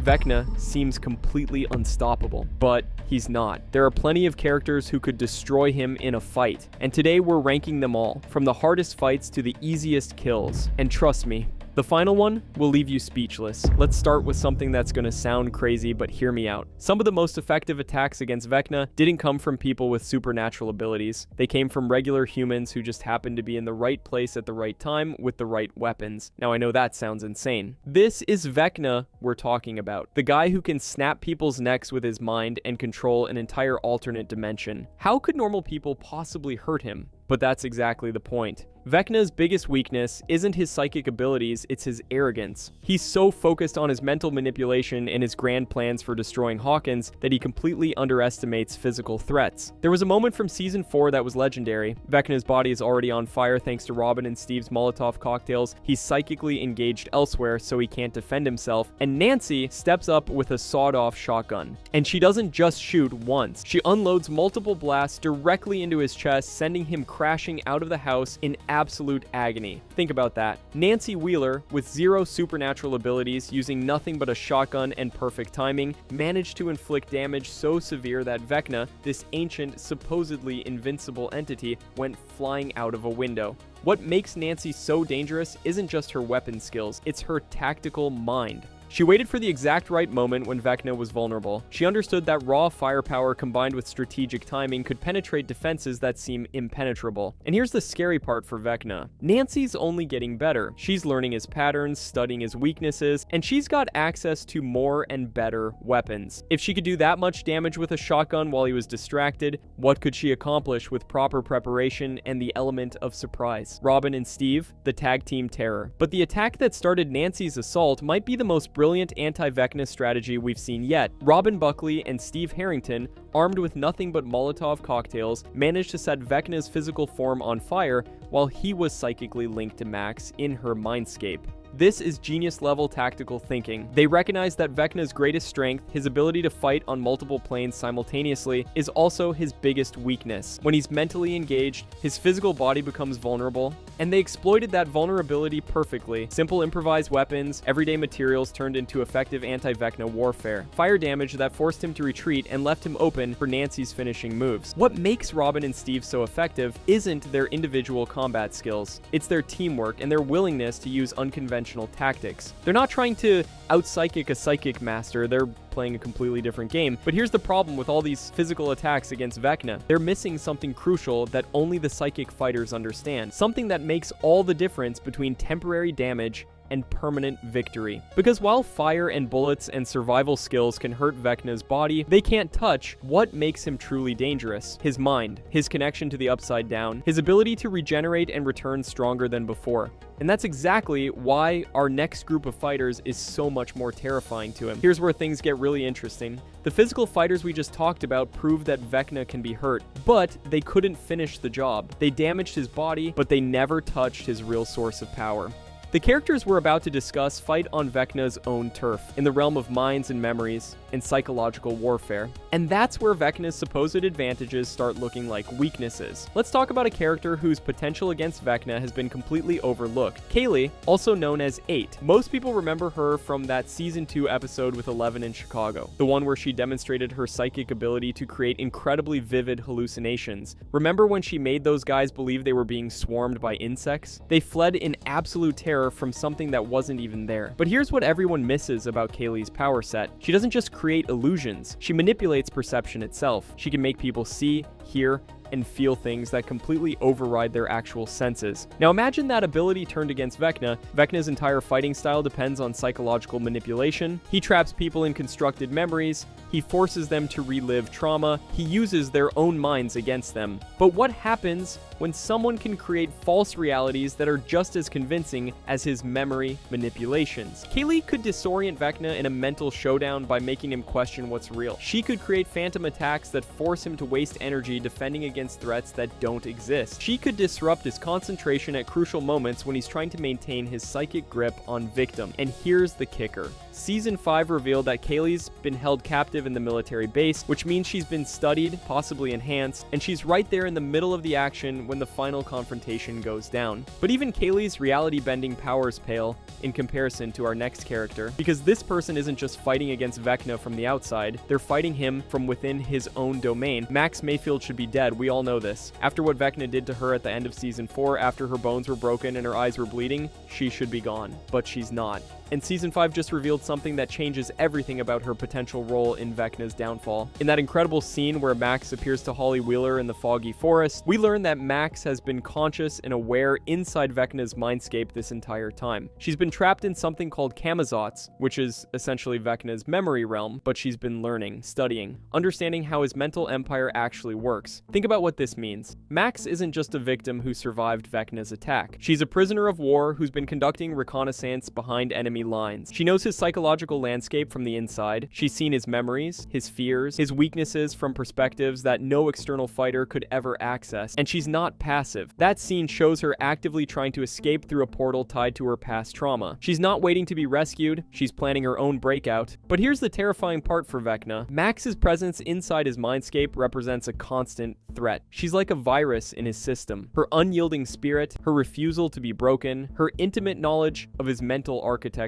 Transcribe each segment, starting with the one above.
Vecna seems completely unstoppable, but he's not. There are plenty of characters who could destroy him in a fight, and today we're ranking them all, from the hardest fights to the easiest kills. And trust me, the final one will leave you speechless. Let's start with something that's gonna sound crazy, but hear me out. Some of the most effective attacks against Vecna didn't come from people with supernatural abilities. They came from regular humans who just happened to be in the right place at the right time with the right weapons. Now I know that sounds insane. This is Vecna we're talking about. The guy who can snap people's necks with his mind and control an entire alternate dimension. How could normal people possibly hurt him? But that's exactly the point. Vecna's biggest weakness isn't his psychic abilities, it's his arrogance. He's so focused on his mental manipulation and his grand plans for destroying Hawkins that he completely underestimates physical threats. There was a moment from Season 4 that was legendary. Vecna's body is already on fire thanks to Robin and Steve's Molotov cocktails. He's psychically engaged elsewhere so he can't defend himself, and Nancy steps up with a sawed-off shotgun. And she doesn't just shoot once. She unloads multiple blasts directly into his chest, sending him crashing out of the house in absolute agony. Think about that. Nancy Wheeler, with zero supernatural abilities, using nothing but a shotgun and perfect timing, managed to inflict damage so severe that Vecna, this ancient, supposedly invincible entity, went flying out of a window. What makes Nancy so dangerous isn't just her weapon skills, it's her tactical mind. She waited for the exact right moment when Vecna was vulnerable. She understood that raw firepower combined with strategic timing could penetrate defenses that seem impenetrable. And here's the scary part for Vecna. Nancy's only getting better. She's learning his patterns, studying his weaknesses, and she's got access to more and better weapons. If she could do that much damage with a shotgun while he was distracted, what could she accomplish with proper preparation and the element of surprise? Robin and Steve, the tag team terror. But the attack that started Nancy's assault might be the most brilliant anti-Vecna strategy we've seen yet. Robin Buckley and Steve Harrington, armed with nothing but Molotov cocktails, managed to set Vecna's physical form on fire while he was psychically linked to Max in her mindscape. This is genius-level tactical thinking. They recognize that Vecna's greatest strength, his ability to fight on multiple planes simultaneously, is also his biggest weakness. When he's mentally engaged, his physical body becomes vulnerable, and they exploited that vulnerability perfectly. Simple improvised weapons, everyday materials turned into effective anti-Vecna warfare. Fire damage that forced him to retreat and left him open for Nancy's finishing moves. What makes Robin and Steve so effective isn't their individual combat skills. It's their teamwork and their willingness to use unconventional tactics. They're not trying to out-psychic a psychic master, they're playing a completely different game. But here's the problem with all these physical attacks against Vecna. They're missing something crucial that only the psychic fighters understand. Something that makes all the difference between temporary damage and permanent victory. Because while fire and bullets and survival skills can hurt Vecna's body, they can't touch what makes him truly dangerous. His mind, his connection to the upside down, his ability to regenerate and return stronger than before. And that's exactly why our next group of fighters is so much more terrifying to him. Here's where things get really interesting. The physical fighters we just talked about proved that Vecna can be hurt, but they couldn't finish the job. They damaged his body, but they never touched his real source of power. The characters we're about to discuss fight on Vecna's own turf, in the realm of minds and memories, and psychological warfare. And that's where Vecna's supposed advantages start looking like weaknesses. Let's talk about a character whose potential against Vecna has been completely overlooked. Kaylee, also known as 8. Most people remember her from that Season 2 episode with 11 in Chicago, the one where she demonstrated her psychic ability to create incredibly vivid hallucinations. Remember when she made those guys believe they were being swarmed by insects? They fled in absolute terror from something that wasn't even there. But here's what everyone misses about Kaylee's power set. She doesn't just create illusions, she manipulates perception itself. She can make people see, hear, and feel things that completely override their actual senses. Now imagine that ability turned against Vecna. Vecna's entire fighting style depends on psychological manipulation. He traps people in constructed memories. He forces them to relive trauma. He uses their own minds against them. But what happens when someone can create false realities that are just as convincing as his memory manipulations? Kaylee could disorient Vecna in a mental showdown by making him question what's real. She could create phantom attacks that force him to waste energy defending against threats that don't exist. She could disrupt his concentration at crucial moments when he's trying to maintain his psychic grip on victim. And here's the kicker. Season 5 revealed that Kaylee's been held captive in the military base, which means she's been studied, possibly enhanced, and she's right there in the middle of the action when the final confrontation goes down. But even Kaylee's reality-bending powers pale in comparison to our next character, because this person isn't just fighting against Vecna from the outside, they're fighting him from within his own domain. Max Mayfield should be dead, we all know this. After what Vecna did to her at the end of Season 4, after her bones were broken and her eyes were bleeding, she should be gone. But she's not. And Season 5 just revealed something that changes everything about her potential role in Vecna's downfall. In that incredible scene where Max appears to Holly Wheeler in the foggy forest, we learn that Max has been conscious and aware inside Vecna's mindscape this entire time. She's been trapped in something called Camazotz, which is essentially Vecna's memory realm, but she's been learning, studying, understanding how his mental empire actually works. Think about what this means. Max isn't just a victim who survived Vecna's attack. She's a prisoner of war who's been conducting reconnaissance behind enemy lines. She knows his psychological landscape from the inside. She's seen his memories, his fears, his weaknesses from perspectives that no external fighter could ever access, and she's not passive. That scene shows her actively trying to escape through a portal tied to her past trauma. She's not waiting to be rescued, she's planning her own breakout. But here's the terrifying part for Vecna. Max's presence inside his mindscape represents a constant threat. She's like a virus in his system. Her unyielding spirit, her refusal to be broken, her intimate knowledge of his mental architecture,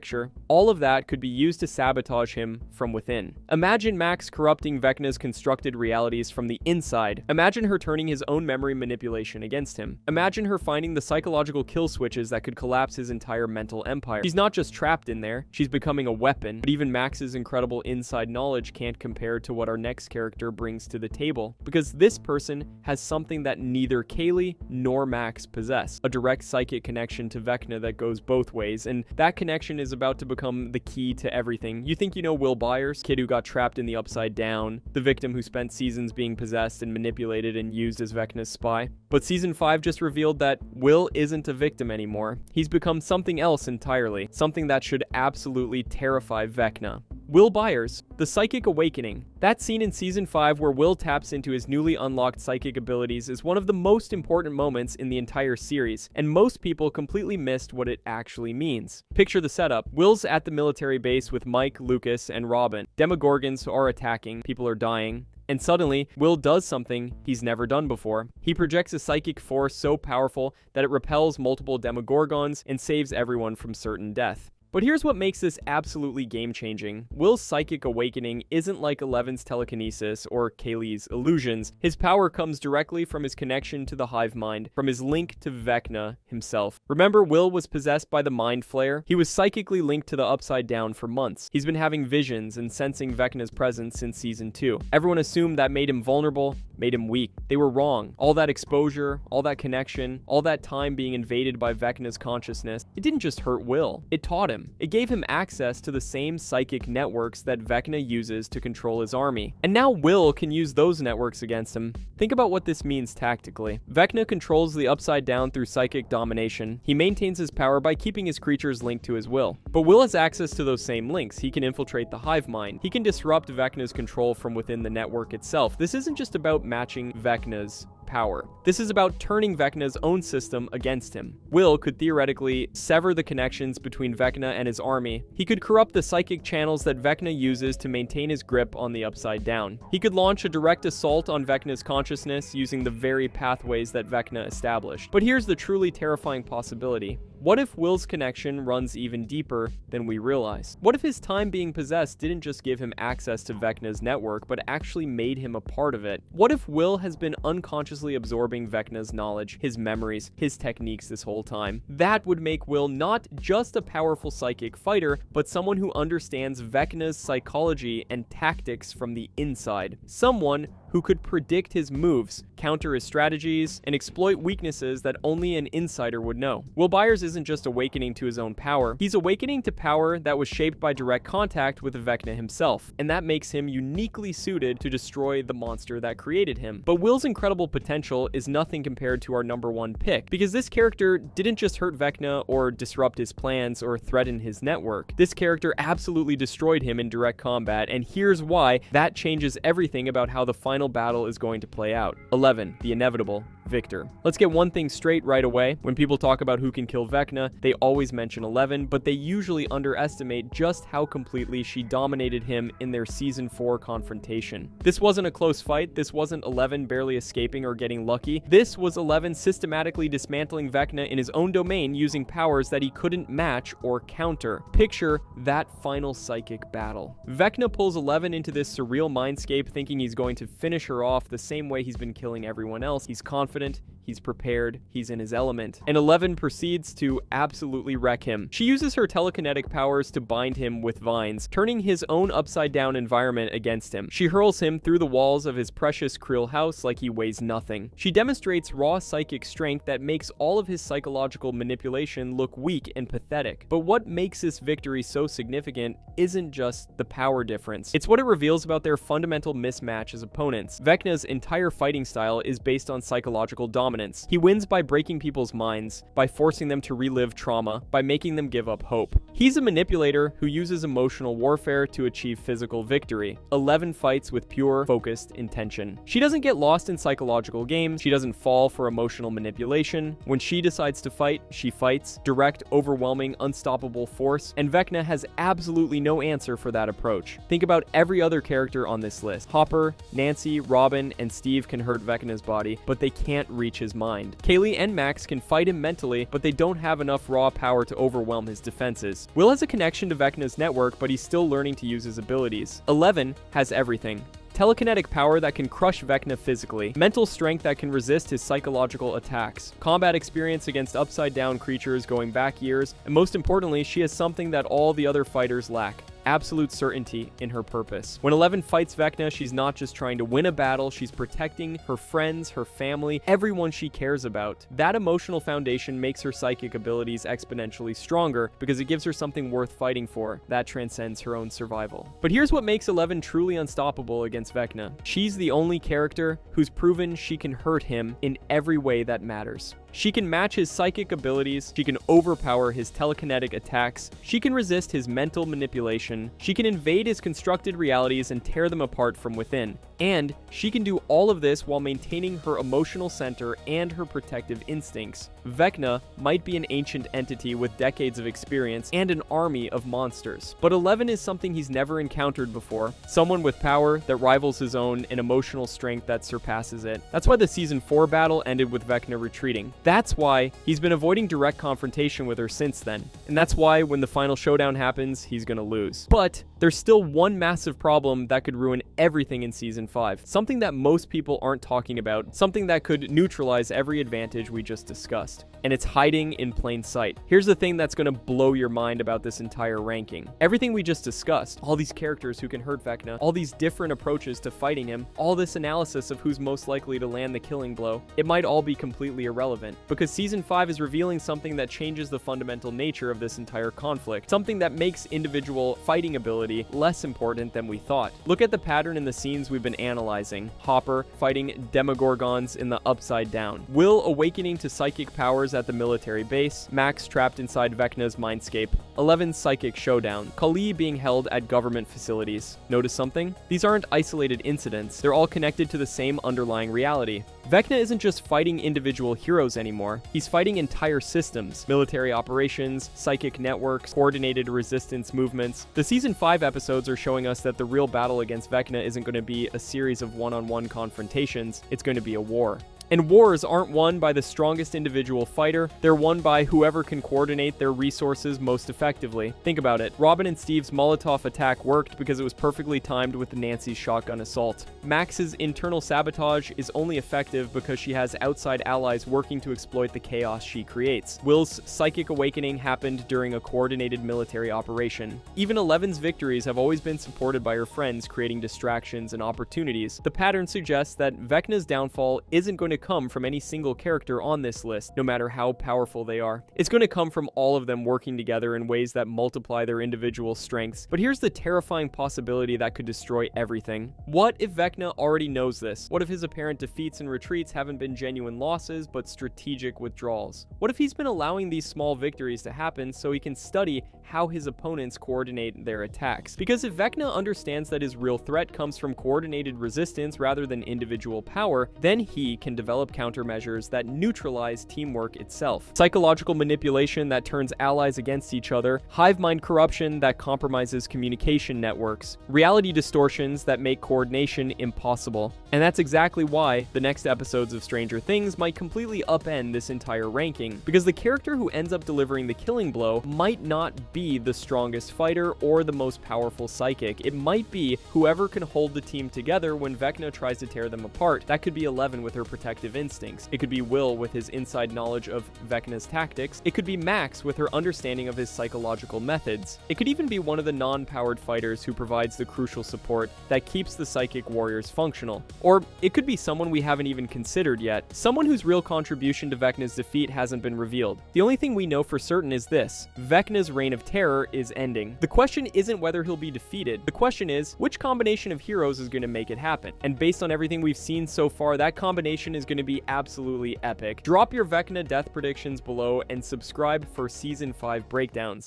all of that could be used to sabotage him from within. Imagine Max corrupting Vecna's constructed realities from the inside. Imagine her turning his own memory manipulation against him. Imagine her finding the psychological kill switches that could collapse his entire mental empire. She's not just trapped in there, she's becoming a weapon, but even Max's incredible inside knowledge can't compare to what our next character brings to the table, because this person has something that neither Kaylee nor Max possess, a direct psychic connection to Vecna that goes both ways, and that connection is about to become the key to everything. You think you know Will Byers, kid who got trapped in the Upside Down, the victim who spent seasons being possessed and manipulated and used as Vecna's spy. But Season 5 just revealed that Will isn't a victim anymore. He's become something else entirely, something that should absolutely terrify Vecna. Will Byers, the Psychic Awakening. That scene in Season 5 where Will taps into his newly unlocked psychic abilities is one of the most important moments in the entire series, and most people completely missed what it actually means. Picture the setup. Will's at the military base with Mike, Lucas, and Robin. Demogorgons are attacking, people are dying. And suddenly, Will does something he's never done before. He projects a psychic force so powerful that it repels multiple Demogorgons and saves everyone from certain death. But here's what makes this absolutely game-changing. Will's psychic awakening isn't like Eleven's telekinesis or Kaylee's illusions. His power comes directly from his connection to the hive mind, from his link to Vecna himself. Remember, Will was possessed by the Mind Flayer? He was psychically linked to the Upside Down for months. He's been having visions and sensing Vecna's presence since Season 2. Everyone assumed that made him vulnerable, made him weak. They were wrong. All that exposure, all that connection, all that time being invaded by Vecna's consciousness, it didn't just hurt Will. It taught him. It gave him access to the same psychic networks that Vecna uses to control his army. And now Will can use those networks against him. Think about what this means tactically. Vecna controls the Upside Down through psychic domination. He maintains his power by keeping his creatures linked to his will. But Will has access to those same links. He can infiltrate the hive mind. He can disrupt Vecna's control from within the network itself. This isn't just about matching Vecna's power. This is about turning Vecna's own system against him. Will could theoretically sever the connections between Vecna and his army. He could corrupt the psychic channels that Vecna uses to maintain his grip on the Upside Down. He could launch a direct assault on Vecna's consciousness using the very pathways that Vecna established. But here's the truly terrifying possibility. What if Will's connection runs even deeper than we realize? What if his time being possessed didn't just give him access to Vecna's network, but actually made him a part of it? What if Will has been unconsciously absorbing Vecna's knowledge, his memories, his techniques this whole time? That would make Will not just a powerful psychic fighter, but someone who understands Vecna's psychology and tactics from the inside. Someone who could predict his moves, counter his strategies, and exploit weaknesses that only an insider would know. Will Byers isn't just awakening to his own power, he's awakening to power that was shaped by direct contact with Vecna himself, and that makes him uniquely suited to destroy the monster that created him. But Will's incredible potential is nothing compared to our number one pick, because this character didn't just hurt Vecna or disrupt his plans or threaten his network. This character absolutely destroyed him in direct combat, and here's why that changes everything about how the final battle is going to play out. 11. The inevitable. Victor. Let's get one thing straight right away. When people talk about who can kill Vecna, they always mention 11, but they usually underestimate just how completely she dominated him in their Season 4 confrontation. This wasn't a close fight. This wasn't 11 barely escaping or getting lucky. This was 11 systematically dismantling Vecna in his own domain using powers that he couldn't match or counter. Picture that final psychic battle. Vecna pulls 11 into this surreal mindscape thinking he's going to finish her off the same way he's been killing everyone else. He's confident, he's prepared, he's in his element. And 11 proceeds to absolutely wreck him. She uses her telekinetic powers to bind him with vines, turning his own upside-down environment against him. She hurls him through the walls of his precious Krill house like he weighs nothing. She demonstrates raw psychic strength that makes all of his psychological manipulation look weak and pathetic. But what makes this victory so significant isn't just the power difference. It's what it reveals about their fundamental mismatch as opponents. Vecna's entire fighting style is based on psychological dominance. He wins by breaking people's minds, by forcing them to relive trauma, by making them give up hope. He's a manipulator who uses emotional warfare to achieve physical victory. 11 fights with pure, focused intention. She doesn't get lost in psychological games. She doesn't fall for emotional manipulation. When she decides to fight, she fights. Direct, overwhelming, unstoppable force. And Vecna has absolutely no answer for that approach. Think about every other character on this list. Hopper, Nancy, Robin, and Steve can hurt Vecna's body, but they can't reach his mind. Kaylee and Max can fight him mentally, but they don't have enough raw power to overwhelm his defenses. Will has a connection to Vecna's network, but he's still learning to use his abilities. 11 has everything. Telekinetic power that can crush Vecna physically, mental strength that can resist his psychological attacks, combat experience against upside-down creatures going back years, and most importantly, she has something that all the other fighters lack: absolute certainty in her purpose. When 11 fights Vecna, she's not just trying to win a battle, she's protecting her friends, her family, everyone she cares about. That emotional foundation makes her psychic abilities exponentially stronger because it gives her something worth fighting for that transcends her own survival. But here's what makes 11 truly unstoppable against Vecna. She's the only character who's proven she can hurt him in every way that matters. She can match his psychic abilities, she can overpower his telekinetic attacks, she can resist his mental manipulation, she can invade his constructed realities and tear them apart from within. And she can do all of this while maintaining her emotional center and her protective instincts. Vecna might be an ancient entity with decades of experience and an army of monsters, but 11 is something he's never encountered before. Someone with power that rivals his own and emotional strength that surpasses it. That's why the Season 4 battle ended with Vecna retreating. That's why he's been avoiding direct confrontation with her since then. And that's why when the final showdown happens, he's gonna lose. But there's still one massive problem that could ruin everything in Season 5. Something that most people aren't talking about. Something that could neutralize every advantage we just discussed. And it's hiding in plain sight. Here's the thing that's gonna blow your mind about this entire ranking. Everything we just discussed, all these characters who can hurt Vecna, all these different approaches to fighting him, all this analysis of who's most likely to land the killing blow, it might all be completely irrelevant. Because Season 5 is revealing something that changes the fundamental nature of this entire conflict. Something that makes individual fighting ability less important than we thought. Look at the pattern in the scenes we've been analyzing. Hopper fighting Demogorgons in the Upside Down. Will awakening to psychic powers at the military base. Max trapped inside Vecna's mindscape. 11's psychic showdown. Kali being held at government facilities. Notice something? These aren't isolated incidents. They're all connected to the same underlying reality. Vecna isn't just fighting individual heroes anymore. He's fighting entire systems, military operations, psychic networks, coordinated resistance movements. The Season 5 episodes are showing us that the real battle against Vecna isn't going to be a series of one-on-one confrontations. It's going to be a war. And wars aren't won by the strongest individual fighter, they're won by whoever can coordinate their resources most effectively. Think about it. Robin and Steve's Molotov attack worked because it was perfectly timed with Nancy's shotgun assault. Max's internal sabotage is only effective because she has outside allies working to exploit the chaos she creates. Will's psychic awakening happened during a coordinated military operation. Even 11's victories have always been supported by her friends creating distractions and opportunities. The pattern suggests that Vecna's downfall isn't going to come from any single character on this list, no matter how powerful they are. It's going to come from all of them working together in ways that multiply their individual strengths. But here's the terrifying possibility that could destroy everything. What if Vecna already knows this? What if his apparent defeats and retreats haven't been genuine losses, but strategic withdrawals? What if he's been allowing these small victories to happen so he can study how his opponents coordinate their attacks? Because if Vecna understands that his real threat comes from coordinated resistance rather than individual power, then he can develop develop countermeasures that neutralize teamwork itself. Psychological manipulation that turns allies against each other, hive mind corruption that compromises communication networks, reality distortions that make coordination impossible. And that's exactly why the next episodes of Stranger Things might completely upend this entire ranking, because the character who ends up delivering the killing blow might not be the strongest fighter or the most powerful psychic. It might be whoever can hold the team together when Vecna tries to tear them apart. That could be Eleven with her protective instincts. It could be Will with his inside knowledge of Vecna's tactics. It could be Max with her understanding of his psychological methods. It could even be one of the non-powered fighters who provides the crucial support that keeps the psychic warriors functional. Or it could be someone we haven't even considered yet, someone whose real contribution to Vecna's defeat hasn't been revealed. The only thing we know for certain is this: Vecna's reign of terror is ending. The question isn't whether he'll be defeated. The question is, which combination of heroes is going to make it happen? And based on everything we've seen so far, that combination is going to be absolutely epic. Drop your Vecna death predictions below and subscribe for Season 5 breakdowns.